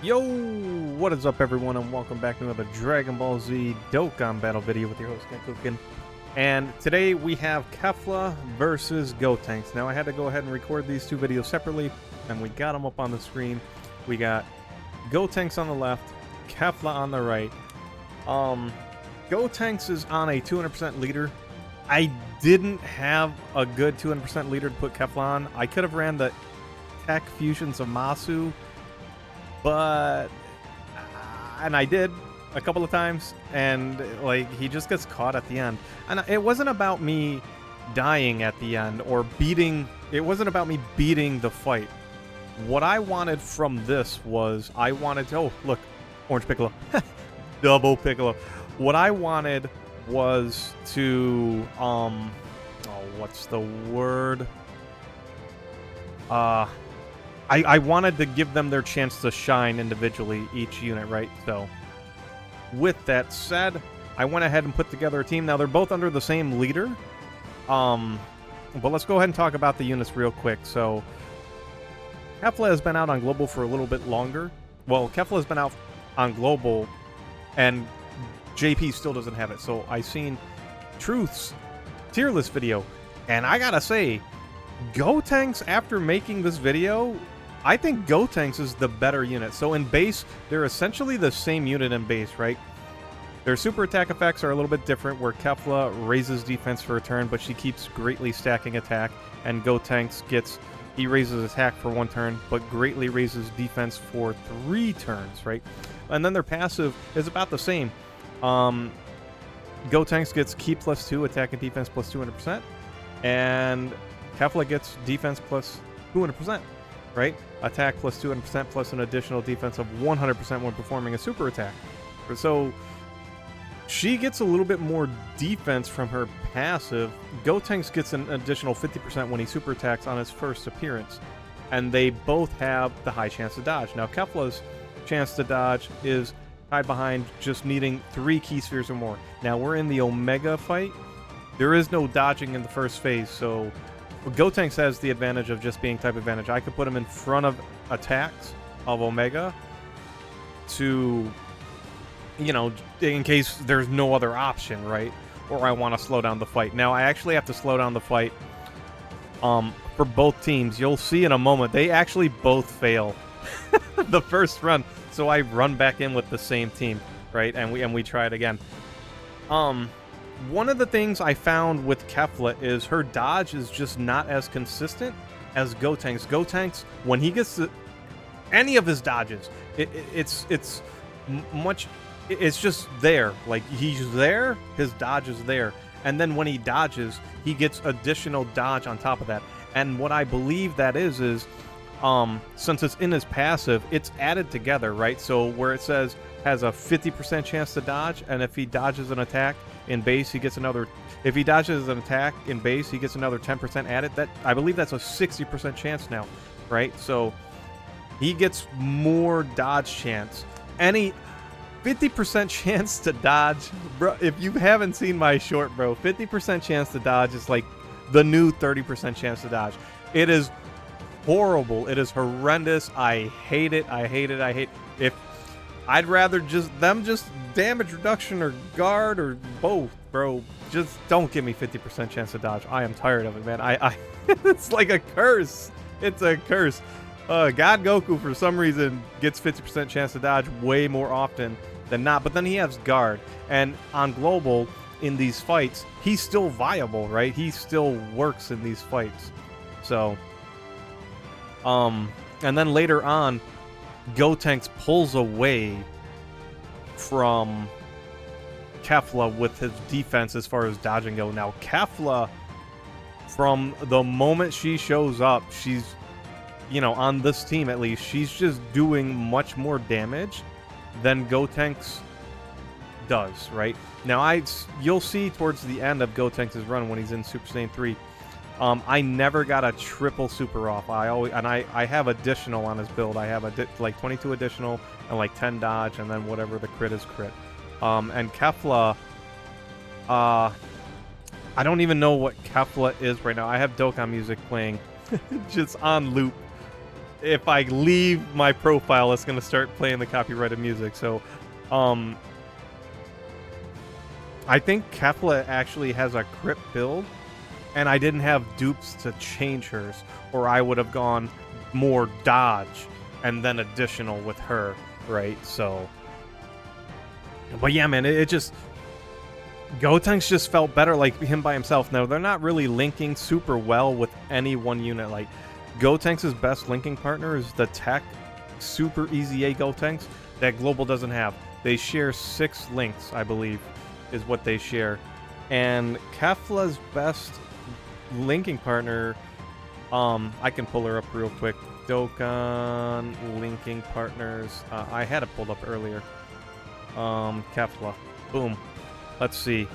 Yo, what is up everyone, and welcome back to another Dragon Ball Z Dokkan battle video with your host Kenkukun. And today we have Kefla versus Gotenks. Now I had to go ahead and record these two videos separately, and we got them up on the screen. We got Gotenks on the left, Kefla on the right. Gotenks is on a 200% leader. I didn't have a good 200% leader to put Kefla on. I could have ran the Tech Fusions of Masu, but and I did a couple of times, and like he just gets caught at the end. And it wasn't about me dying at the end or beating, it wasn't about me beating the fight. What I wanted from this was I wanted to, oh look, Orange Piccolo, double Piccolo. What I wanted was to oh, what's the word, I wanted to give them their chance to shine individually, each unit, right? So, with that said, I went ahead and put together a team. Now, they're both under the same leader. But let's go ahead and talk about the units real quick. So, Kefla has been out on Global for a little bit longer. Well, Kefla has been out on Global, and JP still doesn't have it. So, I seen Truth's tier list video, and I gotta say, Gotenks, after making this video, I think Gotenks is the better unit. So in base, they're essentially the same unit in base, right? Their super attack effects are a little bit different, where Kefla raises defense for a turn, but she keeps greatly stacking attack, and Gotenks he raises attack for 1 turn, but greatly raises defense for 3 turns, right? And then their passive is about the same. Gotenks gets Ki +2, attack and defense plus 200%, and Kefla gets defense plus 200%. Right? Attack plus 200% plus an additional defense of 100% when performing a super attack. So she gets a little bit more defense from her passive. Gotenks gets an additional 50% when he super attacks on his first appearance. And they both have the high chance to dodge. Now Kefla's chance to dodge is tied behind just needing 3 Ki spheres or more. Now we're in the Omega fight. There is no dodging in the first phase, so Gotenks has the advantage of just being type advantage. I could put him in front of attacks of Omega to, you know, in case there's no other option, right? Or I want to slow down the fight. Now, I actually have to slow down the fight for both teams. You'll see in a moment, they actually both fail the first run. So I run back in with the same team, right? And we try it again. One of the things I found with Kefla is her dodge is just not as consistent as Gotenks. Gotenks, when he gets to any of his dodges, it's just there. Like, he's there, his dodge is there. And then when he dodges, he gets additional dodge on top of that. And what I believe that is since it's in his passive, it's added together, right? So where it says has a 50% chance to dodge, and if he dodges an attack in base, he gets another. If he dodges an attack in base, he gets another 10% added. That, I believe that's a 60% chance now, right? So he gets more dodge chance. Any 50% chance to dodge, bro. If you haven't seen my short, bro, 50% chance to dodge is like the new 30% chance to dodge. It is horrible. It is horrendous. I hate it. I hate it. I hate. If I'd rather just damage reduction or guard or both, bro. Just don't give me 50% chance to dodge. I am tired of it, man. I it's like a curse. It's a curse. God Goku, for some reason, gets 50% chance to dodge way more often than not. But then he has guard. And on Global, in these fights, he's still viable, right? He still works in these fights. So, and then later on, Gotenks pulls away from Kefla with his defense as far as dodging go. Now, Kefla, from the moment she shows up, she's, you know, on this team at least, she's just doing much more damage than Gotenks does, right? Now, you'll see towards the end of Gotenks' run when he's in Super Saiyan 3, I never got a triple super off. I have additional on his build. I have like 22 additional and like 10 dodge, and then whatever the crit is crit. And Kefla, I don't even know what Kefla is right now. I have Dokkan music playing just on loop. if I leave my profile, it's gonna start playing the copyrighted music. So, I think Kefla actually has a crypt build, and I didn't have dupes to change hers, or I would have gone more dodge and then additional with her, right? So, but yeah, man, it just Gotenks just felt better like him by himself. Now, they're not really linking super well with any one unit. Like, Gotenks' best linking partner is the tech super EZA Gotenks that Global doesn't have. They share 6 links, I believe, is what they share. And Kefla's best linking partner, I can pull her up real quick. Dokkan linking partners. I had it pulled up earlier. Kefla. Boom. Let's see.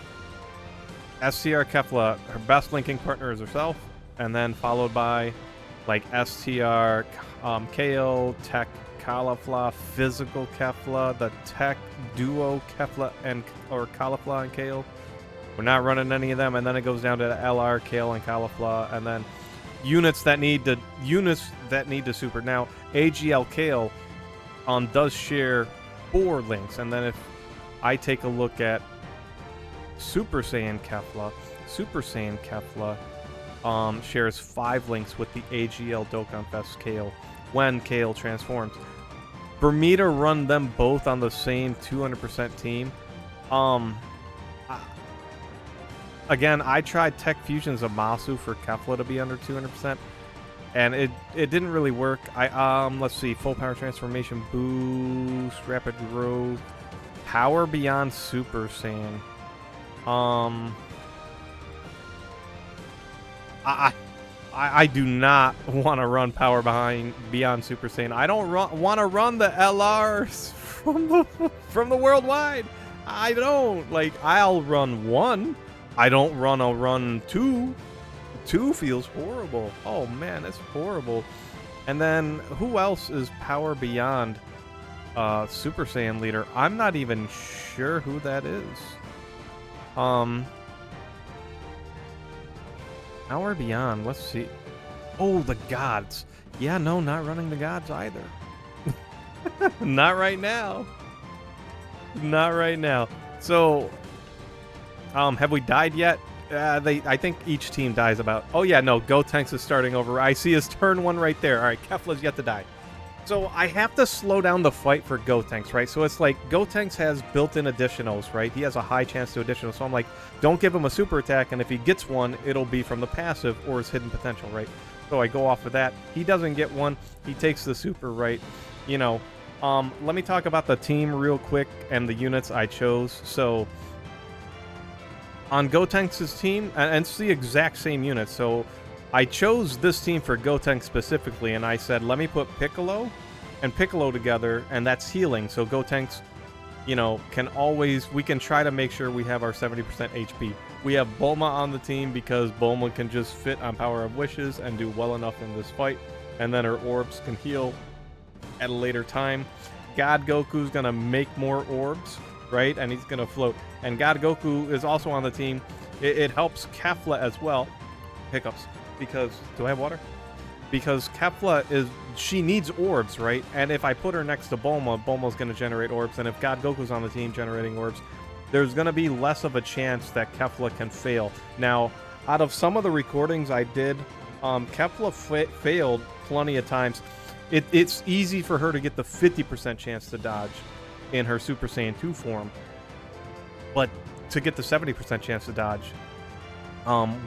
STR Kefla, her best linking partner is herself, and then followed by like STR, KO, Tech Caulifla, Physical Kefla, the Tech Duo Kefla or Caulifla and KO. We're not running any of them, and then it goes down to the LR, Kale, and Caulifla, and then units that need to super. Now, AGL Kale does share 4 links, and then if I take a look at Super Saiyan Kefla shares 5 links with the AGL Dokkan Fest Kale when Kale transforms. For me to run them both on the same 200% team, again, I tried Tech Fusion's Amasu for Kefla to be under 200%, and it didn't really work. Let's see, full power transformation boost, rapid growth, power beyond Super Saiyan. I do not want to run power beyond Super Saiyan. I don't want to run the LRs from the worldwide. I don't. Like, I'll run 1. I'll run 2. 2 feels horrible. Oh man, that's horrible. And then who else is power beyond Super Saiyan leader? I'm not even sure who that is. Power beyond, let's see. Oh, the gods. Yeah, no, not running the gods either. Not right now. Not right now. So, have we died yet? I think each team dies about... Oh yeah, no, Gotenks is starting over. I see his turn 1 right there. Alright, Kefla's yet to die. So I have to slow down the fight for Gotenks, right? So it's like Gotenks has built-in additionals, right? He has a high chance to additional. So I'm like, don't give him a super attack, and if he gets one, it'll be from the passive or his hidden potential, right? So I go off of that. He doesn't get one. He takes the super, right? You know, let me talk about the team real quick and the units I chose. So on Gotenks' team, and it's the exact same unit, so I chose this team for Gotenks specifically, and I said, let me put Piccolo and Piccolo together, and that's healing. So Gotenks, you know, we can try to make sure we have our 70% HP. We have Bulma on the team because Bulma can just fit on Power of Wishes and do well enough in this fight, and then her orbs can heal at a later time. God Goku's gonna make more orbs, right? And he's gonna float. And God Goku is also on the team. It helps Kefla as well. Hiccups. Because, do I have water? Because Kefla she needs orbs, right? And if I put her next to Bulma, Bulma's going to generate orbs. And if God Goku's on the team generating orbs, there's going to be less of a chance that Kefla can fail. Now, out of some of the recordings I did, Kefla failed plenty of times. It's easy for her to get the 50% chance to dodge in her Super Saiyan 2 form. But to get the 70% chance to dodge,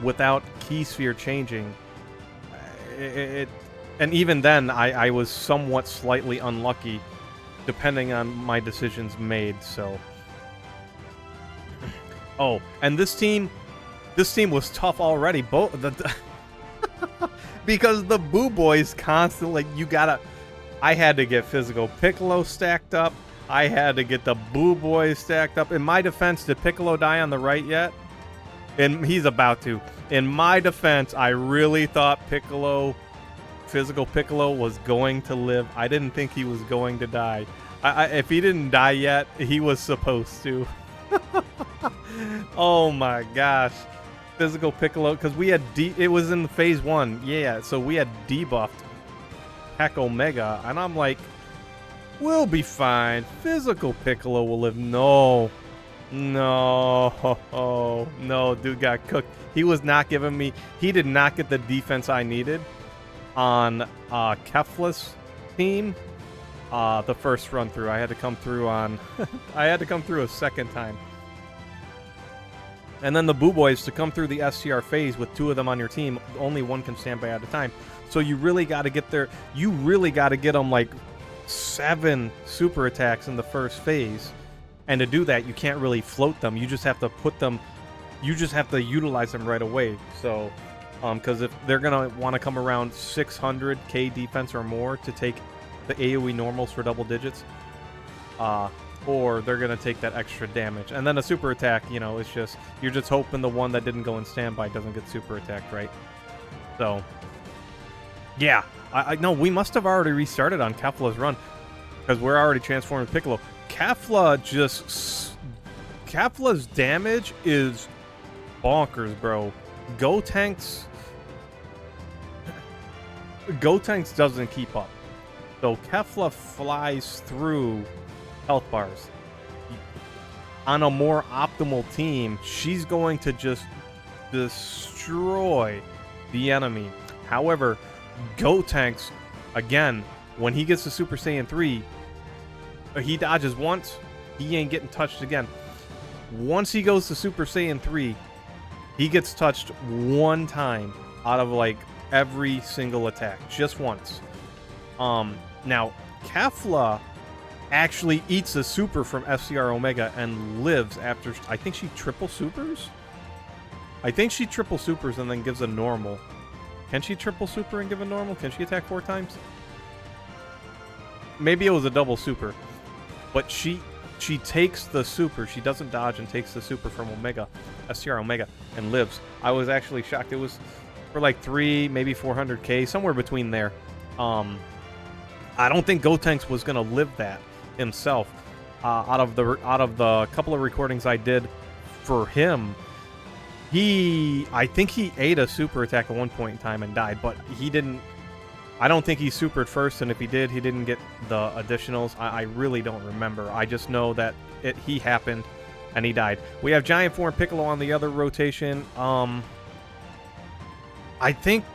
without Key Sphere changing, and even then, I was somewhat slightly unlucky, depending on my decisions made. So, oh, and this team was tough already. Because the Boo Boys constantly, I had to get Physical Piccolo stacked up. I had to get the Boo Boys stacked up. In my defense, did Piccolo die on the right yet? And he's about to. In my defense, I really thought Physical Piccolo was going to live. I didn't think he was going to die. If he didn't die yet, he was supposed to. Oh my gosh. Physical Piccolo, because we had it was in phase 1. Yeah, so we had debuffed attack Omega, and I'm like, we'll be fine. Physical Piccolo will live. No. No. No, dude got cooked. He was not giving me... He did not get the defense I needed on Kefla's team. The first run through. I had to come through on... I had to come through a second time. And then the Boo Boys, to come through the SCR phase with 2 of them on your team, only one can stand by at a time. So you really got to get there. You really got to get them like 7 super attacks in the first phase. And to do that, you can't really float them. You just have to put them... You just have to utilize them right away. So, because if they're going to want to come around 600k defense or more to take the AoE normals for double digits, or they're going to take that extra damage. And then a super attack, you know, it's just, you're just hoping the one that didn't go in standby doesn't get super attacked, right? So, yeah. I know we must have already restarted on Kefla's run, because we're already transforming Piccolo. Kefla's damage is bonkers, bro. Gotenks doesn't keep up. So Kefla flies through health bars. On a more optimal team, she's going to just destroy the enemy. However, Gotenks, again, when he gets to Super Saiyan 3, he dodges once, he ain't getting touched again. Once he goes to Super Saiyan 3, he gets touched 1 time out of like every single attack. Just once. Now, Kefla actually eats a super from FCR Omega and lives after, I think she triple supers? I think she triple supers and then gives a normal. Can she triple super and give a normal? Can she attack 4 times? Maybe it was a double super. But she takes the super. She doesn't dodge and takes the super from Omega, SCR Omega, and lives. I was actually shocked. It was for like 3, maybe 400k, somewhere between there. I don't think Gotenks was gonna live that himself. Out of the couple of recordings I did for him, I think he ate a super attack at one point in time and died, but he didn't. I don't think he supered first, and if he did, he didn't get the additionals. I really don't remember. I just know that he happened, and he died. We have Giant Form Piccolo on the other rotation. I think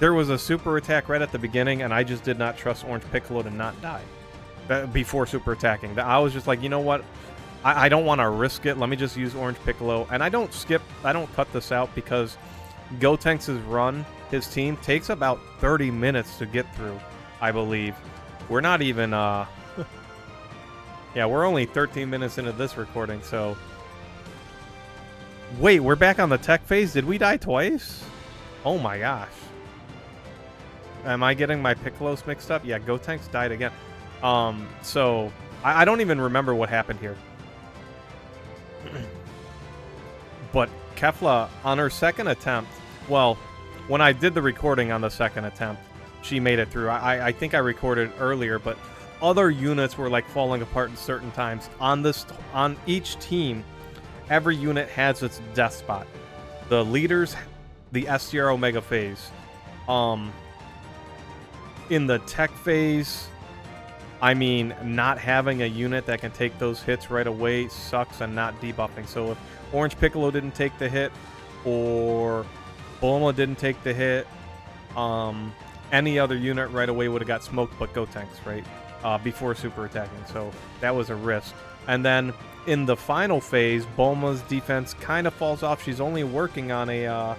there was a super attack right at the beginning, and I just did not trust Orange Piccolo to not die before super attacking. I was just like, you know what? I don't want to risk it. Let me just use Orange Piccolo. And I don't cut this out because Gotenks' run, his team, takes about 30 minutes to get through, I believe. We're not even, yeah, we're only 13 minutes into this recording, so... Wait, we're back on the tech phase? Did we die twice? Oh my gosh. Am I getting my Piccolos mixed up? Yeah, Gotenks died again. So, I don't even remember what happened here. But Kefla, on her second attempt, well, when I did the recording on the second attempt, she made it through. I think I recorded earlier, but other units were like falling apart in certain times. On each team, every unit has its death spot. The leaders, the SCR Omega phase. In the tech phase, I mean, not having a unit that can take those hits right away sucks, and not debuffing. So if Orange Piccolo didn't take the hit, or Bulma didn't take the hit, any other unit right away would have got smoked but Gotenks, right? Before super attacking. So that was a risk. And then in the final phase, Bulma's defense kind of falls off. She's only working on a...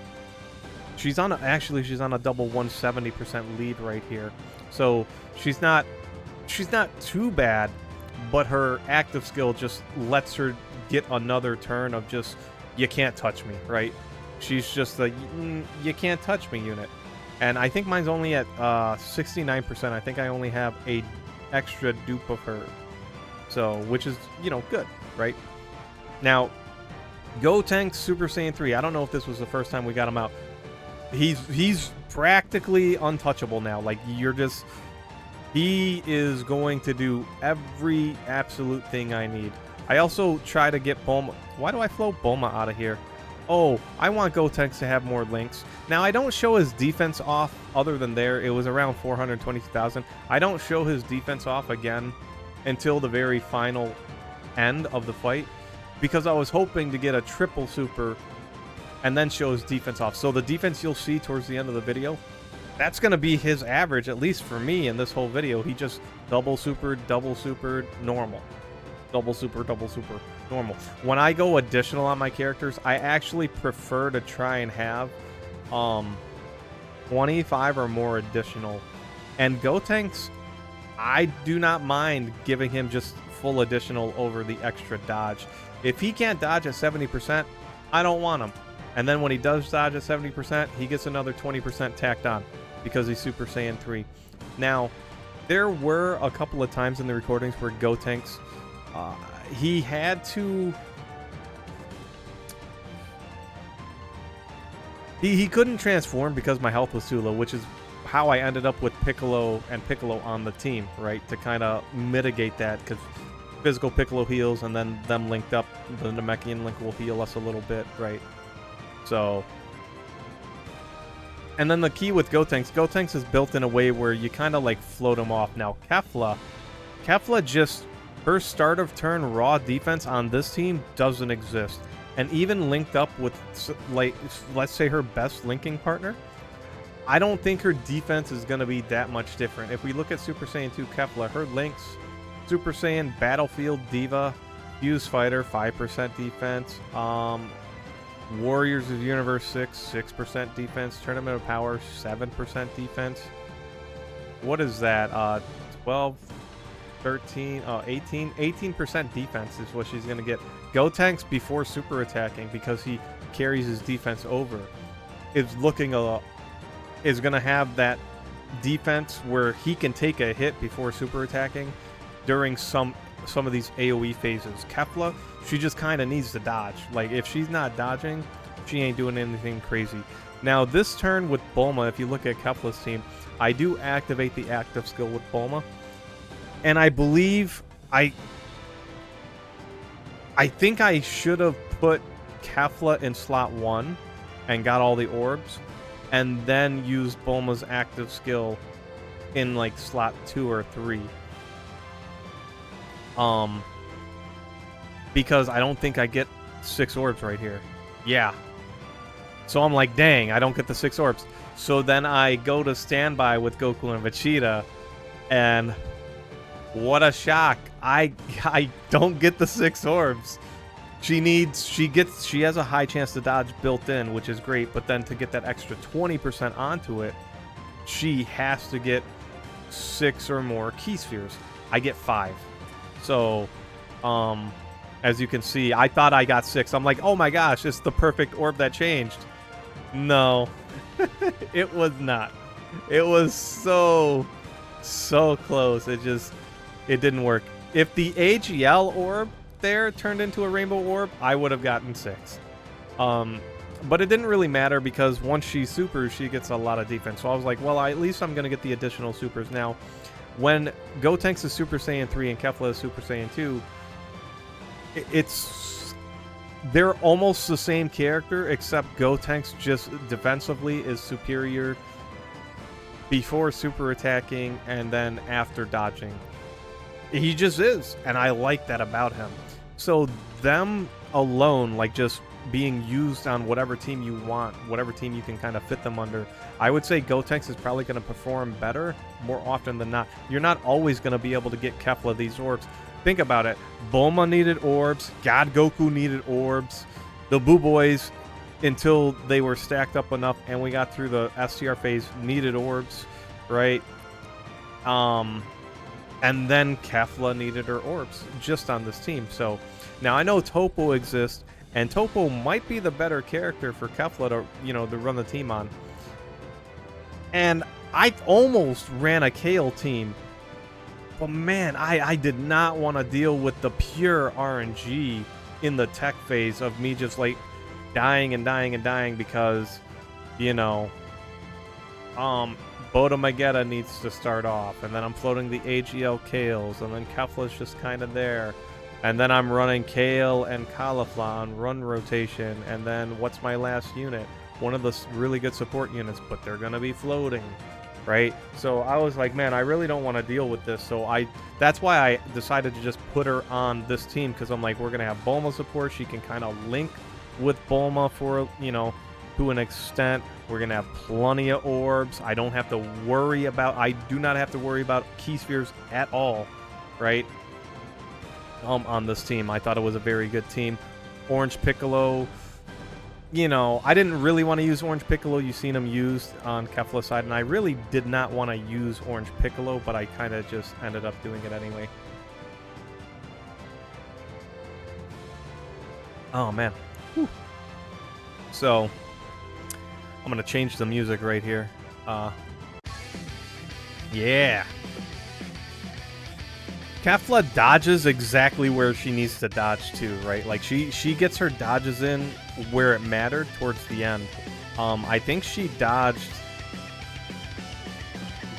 she's on a double 170% lead right here. So she's not too bad, but her active skill just lets her get another turn of just, you can't touch me, right? She's just a you can't touch me unit. And I think mine's only at 69%. I think I only have a extra dupe of her. So, which is, you know, good, right? Now, Gotenks Super Saiyan 3. I don't know if this was the first time we got him out. He's practically untouchable now. Like, he is going to do every absolute thing I need. I also try to get Bulma. Why do I float Bulma out of here? Oh, I want Gotenks to have more links. Now, I don't show his defense off other than there. It was around 422,000. I don't show his defense off again until the very final end of the fight because I was hoping to get a triple super and then show his defense off. So the defense you'll see towards the end of the video, that's going to be his average, at least for me in this whole video. He just double supered, normal. Double super, normal. When I go additional on my characters, I actually prefer to try and have 25 or more additional. And Gotenks, I do not mind giving him just full additional over the extra dodge. If he can't dodge at 70%, I don't want him. And then when he does dodge at 70%, he gets another 20% tacked on because he's Super Saiyan 3. Now, there were a couple of times in the recordings where Gotenks, he had to... He couldn't transform because my health was too low, which is how I ended up with Piccolo and Piccolo on the team, right? To kind of mitigate that, because physical Piccolo heals, and then them linked up, the Namekian link will heal us a little bit, right? So... And then the key with Gotenks is built in a way where you kind of like float him off. Now, Kefla just... Her start of turn raw defense on this team doesn't exist. And even linked up with, like, let's say her best linking partner, I don't think her defense is going to be that much different. If we look at Super Saiyan 2 Kefla, her links, Super Saiyan, Battlefield, Diva, Fuse Fighter, 5% defense, Warriors of Universe 6, 6% defense, Tournament of Power, 7% defense. What is that? 12... 13, 18% defense is what she's going to get. Gotenks, before super attacking, because he carries his defense over, is going to have that defense where he can take a hit before super attacking during some of these AoE phases. Kefla, she just kind of needs to dodge. Like, if she's not dodging, she ain't doing anything crazy. Now, this turn with Bulma, if you look at Kefla's team, I do activate the active skill with Bulma. And I believe I think I should have put Kefla in slot 1 and got all the orbs, and then used Bulma's active skill in like slot 2 or 3. Because I don't think I get 6 orbs right here. Yeah. So I'm like, dang, I don't get the 6 orbs. So then I go to standby with Goku and Vegeta, and what a shock. I don't get the 6 orbs. She has a high chance to dodge built in, which is great, but then to get that extra 20% onto it, she has to get 6 or more key spheres. I get 5. So, as you can see, I thought I got 6. I'm like, oh my gosh, it's the perfect orb that changed. No, it was not. It was so close. It didn't work. If the AGL orb there turned into a rainbow orb, I would have gotten 6. But it didn't really matter because once she supers, she gets a lot of defense. So I was like, well, at least I'm going to get the additional supers. Now, when Gotenks is Super Saiyan 3 and Kefla is Super Saiyan 2, they're almost the same character, except Gotenks just defensively is superior before super attacking and then after dodging. He just is, and I like that about him. So them alone, like just being used on whatever team you want, whatever team you can kind of fit them under, I would say Gotenks is probably going to perform better more often than not. You're not always going to be able to get Kefla these orbs. Think about it. Bulma needed orbs. God Goku needed orbs. The Boo Boys, until they were stacked up enough and we got through the STR phase, needed orbs, right? And then Kefla needed her orbs just on this team. So now I know Toppo exists, and Toppo might be the better character for Kefla to run the team on. And I almost ran a Kale team, but man, I did not want to deal with the pure RNG in the tech phase of me just like dying and dying and dying because, Boda Magetta needs to start off, and then I'm floating the AGL Kales, and then Kefla's just kind of there. And then I'm running Kale and Caulifla on run rotation. And then what's my last unit? One of the really good support units, but they're going to be floating, right? So I was like, man, I really don't want to deal with this. So that's why I decided to just put her on this team, because I'm like, we're going to have Bulma support. She can kind of link with Bulma for, you know, to an extent. We're going to have plenty of orbs. I don't have to worry about, I do not have to worry about key spheres at all, right? On this team. I thought it was a very good team. Orange Piccolo, you know, I didn't really want to use Orange Piccolo. You've seen him used on Kefla's side, and I really did not want to use Orange Piccolo, but I kind of just ended up doing it anyway. Oh, man. Whew. So, I'm going to change the music right here. Yeah. Kefla dodges exactly where she needs to dodge to, right? Like, she gets her dodges in where it mattered towards the end. I think she dodged...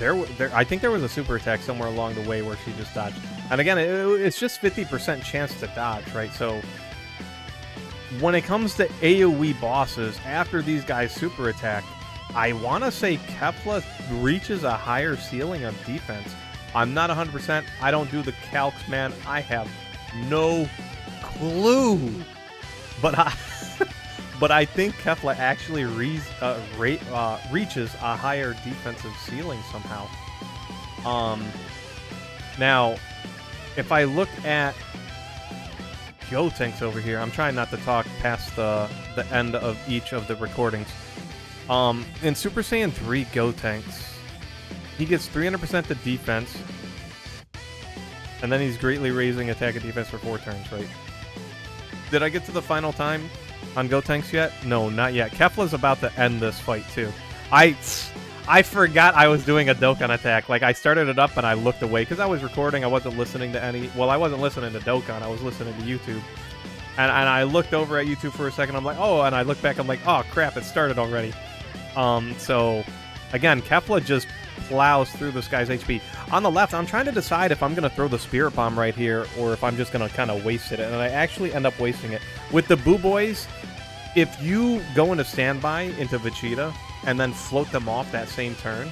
I think there was a super attack somewhere along the way where she just dodged. And again, it's just 50% chance to dodge, right? So, when it comes to AoE bosses, after these guys super attack, I want to say Kefla reaches a higher ceiling of defense. I'm not 100%. I don't do the calcs, man. I have no clue. But I think Kefla actually reaches a higher defensive ceiling somehow. Now, if I look at Gotenks over here, I'm trying not to talk past the end of each of the recordings. In Super Saiyan 3 Gotenks, he gets 300% to defense, and then he's greatly raising attack and defense for 4 turns, right? Did I get to the final time on Gotenks yet? No, not yet. Kefla's about to end this fight, too. I forgot I was doing a Dokkan attack. Like, I started it up and I looked away because I was recording. I wasn't listening to any... Well, I wasn't listening to Dokkan. I was listening to YouTube. And I looked over at YouTube for a second. I'm like, oh, and I looked back. I'm like, oh, crap, it started already. So, again, Kefla just plows through this guy's HP. On the left, I'm trying to decide if I'm going to throw the Spirit Bomb right here or if I'm just going to kind of waste it. And I actually end up wasting it. With the Boo Boys, if you go into standby into Vegeta and then float them off that same turn,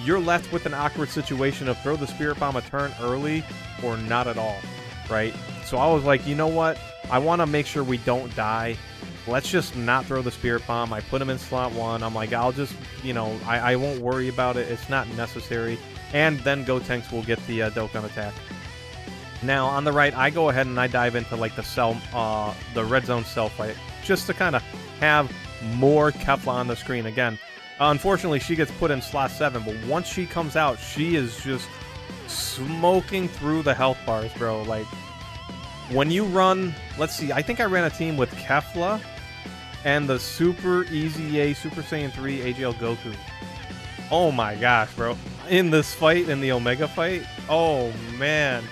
you're left with an awkward situation of throw the Spirit Bomb a turn early or not at all, right? So I was like, you know what? I want to make sure we don't die. Let's just not throw the Spirit Bomb. I put him in slot 1. I'm like, I'll just, you know, I won't worry about it. It's not necessary. And then Gotenks will get the Dokkan attack. Now, on the right, I go ahead and I dive into, like, the Red Zone cell fight, just to kind of have more Kefla on the screen. Again, unfortunately, she gets put in slot 7, but once she comes out, she is just smoking through the health bars, bro. Like, when you run, let's see, I think I ran a team with Kefla and the Super EZA Super Saiyan 3 AGL Goku. Oh my gosh, bro. In this fight, in the Omega fight, oh man.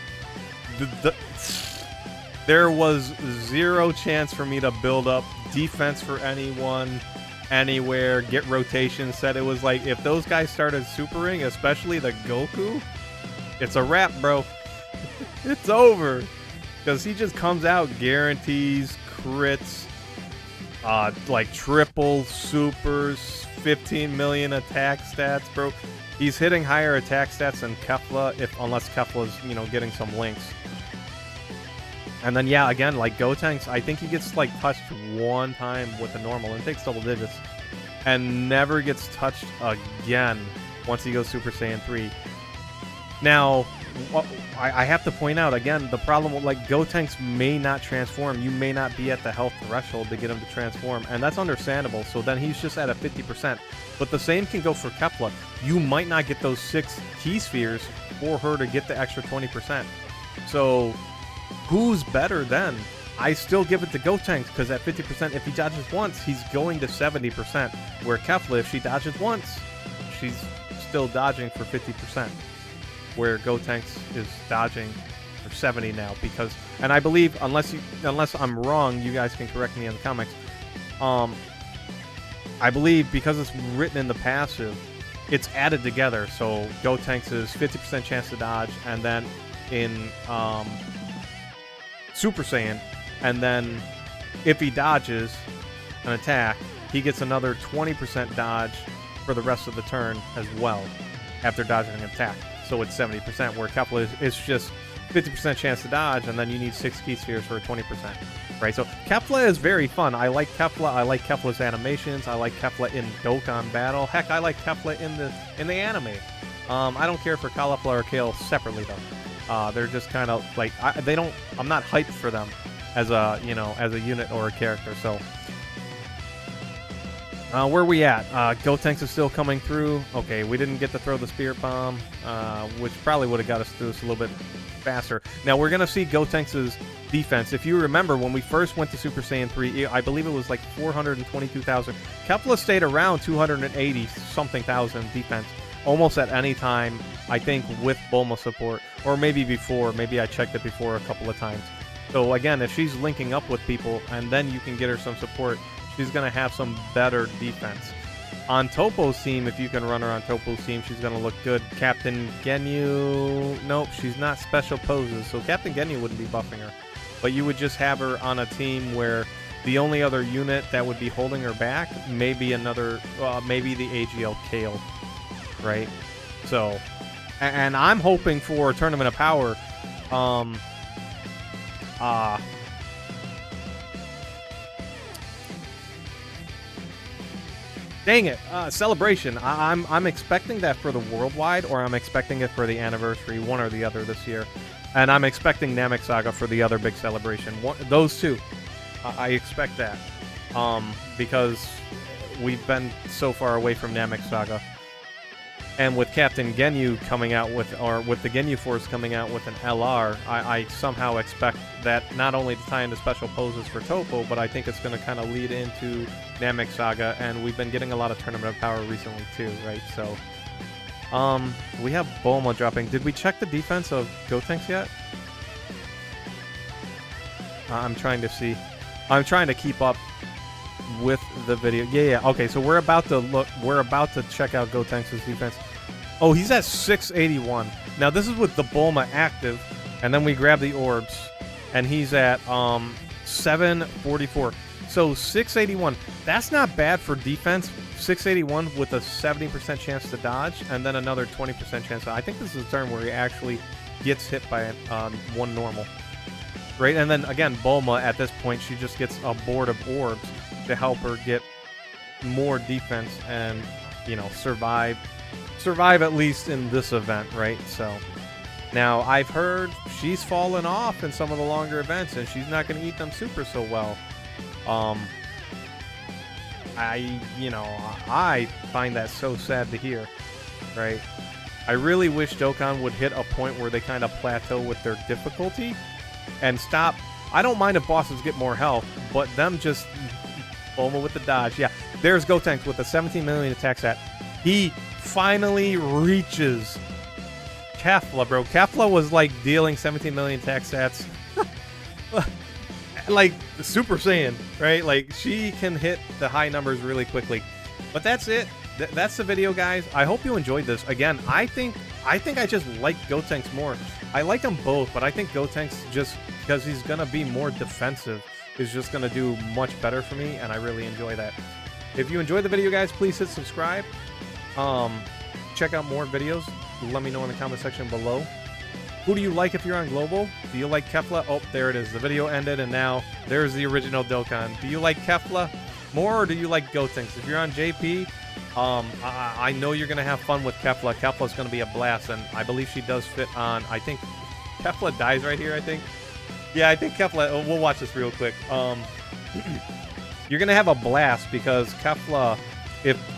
There was zero chance for me to build up defense for anyone, anywhere, get rotation set. It was like, if those guys started supering, especially the Goku, it's a wrap, bro. It's over. Because he just comes out, guarantees, crits, like triple supers, 15 million attack stats, bro. He's hitting higher attack stats than Kefla, unless Kefla's, you know, getting some links. And then, yeah, again, like Gotenks, I think he gets, like, touched one time with the normal and takes double digits. And never gets touched again once he goes Super Saiyan 3. Now, I have to point out, again, the problem with, like, Gotenks may not transform. You may not be at the health threshold to get him to transform, and that's understandable. So then he's just at a 50%. But the same can go for Kefla. You might not get those 6 key spheres for her to get the extra 20%. So who's better then? I still give it to Gotenks, because at 50%, if he dodges once, he's going to 70%. Where Kefla, if she dodges once, she's still dodging for 50%. Where Gotenks is dodging for 70 now, because, and I believe, unless I'm wrong, you guys can correct me in the comics. I believe because it's written in the passive, it's added together. So Gotenks is 50% chance to dodge, and then in Super Saiyan, and then if he dodges an attack, he gets another 20% dodge for the rest of the turn as well after dodging an attack. So it's 70%, where Kefla is just 50% chance to dodge, and then you need 6 key spheres for 20%. Right, so Kefla is very fun. I like Kefla. I like Kefla's animations. I like Kefla in Dokkan Battle. Heck, I like Kefla in the anime. I don't care for Cauliflower Kale separately though. They're just kind of like I'm not hyped for them as a as a unit or a character. So where are we at? Gotenks is still coming through. Okay, we didn't get to throw the Spirit Bomb, which probably would have got us through this a little bit faster. Now we're gonna see Gotenks' defense. If you remember, when we first went to Super Saiyan 3, I believe it was like 422,000. Kefla stayed around 280 something thousand defense almost at any time, I think, with Bulma support, or maybe before. Maybe I checked it before a couple of times. So again, if she's linking up with people and then you can get her some support, she's gonna have some better defense. On Topo's team, if you can run her on Topo's team, she's going to look good. Captain Ginyu... Nope, she's not special poses, so Captain Ginyu wouldn't be buffing her. But you would just have her on a team where the only other unit that would be holding her back may be another... maybe the AGL Kale, right? So... And I'm hoping for Tournament of Power. Dang it! Celebration. I'm expecting that for the worldwide, or I'm expecting it for the anniversary, one or the other this year. And I'm expecting Namek Saga for the other big celebration. Those two. I expect that. Because we've been so far away from Namek Saga. And with Captain Ginyu coming out with, or with the Ginyu Force coming out with an LR, I somehow expect that not only to tie into special poses for Topo, but I think it's going to kind of lead into Namek Saga, and we've been getting a lot of Tournament of Power recently too, right? So, we have Bulma dropping. Did we check the defense of Gotenks yet? I'm trying to see. I'm trying to keep up with the video. Yeah. Okay, so we're about to check out Gotenks' defense. Oh, he's at 681. Now this is with the Bulma active, and then we grab the orbs, and he's at 744. So 681. That's not bad for defense. 681 with a 70% chance to dodge, and then another 20% chance. I think this is a turn where he actually gets hit by one normal. Right, and then again, Bulma at this point, she just gets a board of orbs to help her get more defense and, you know, survive at least in this event, right? So now I've heard she's fallen off in some of the longer events, and she's not going to eat them super so well. I find that so sad to hear, right? I really wish Dokkan would hit a point where they kind of plateau with their difficulty and stop. I don't mind if bosses get more health, but them just Bulma with the dodge. Yeah, there's Gotenks with a 17 million attack stat. He finally reaches Kefla, bro. Kefla was like dealing 17 million attack stats like the Super Saiyan, right? Like, she can hit the high numbers really quickly. But that's it. That's the video, guys. I hope you enjoyed this. Again, I think I just like Gotenks more. I like them both, but I think Gotenks, just because he's gonna be more defensive, is just gonna do much better for me, and I really enjoy that. If you enjoyed the video, guys, please hit subscribe. Check out more videos. Let me know in the comment section below. Who do you like if you're on Global? Do you like Kefla? Oh, there it is. The video ended, and now there's the original Dokkan. Do you like Kefla more, or do you like Gotenks? If you're on JP, I know you're going to have fun with Kefla. Kefla's going to be a blast, and I believe she does fit on, I think, Kefla dies right here, I think. Yeah, I think Kefla, we'll watch this real quick. You're going to have a blast, because Kefla,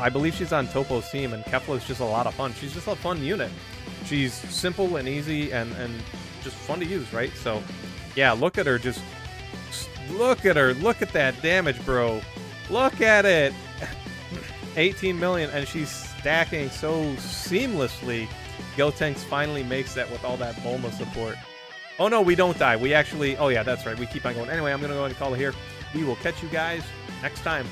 I believe she's on Topo's team, and Kefla is just a lot of fun. She's just a fun unit. She's simple and easy and just fun to use, right? So, yeah, look at her. Just look at her. Look at that damage, bro. Look at it. 18 million, and she's stacking so seamlessly. Gotenks finally makes that with all that Bulma support. Oh, no, we don't die. We actually... Oh, yeah, that's right. We keep on going. Anyway, I'm going to go ahead and call it here. We will catch you guys next time.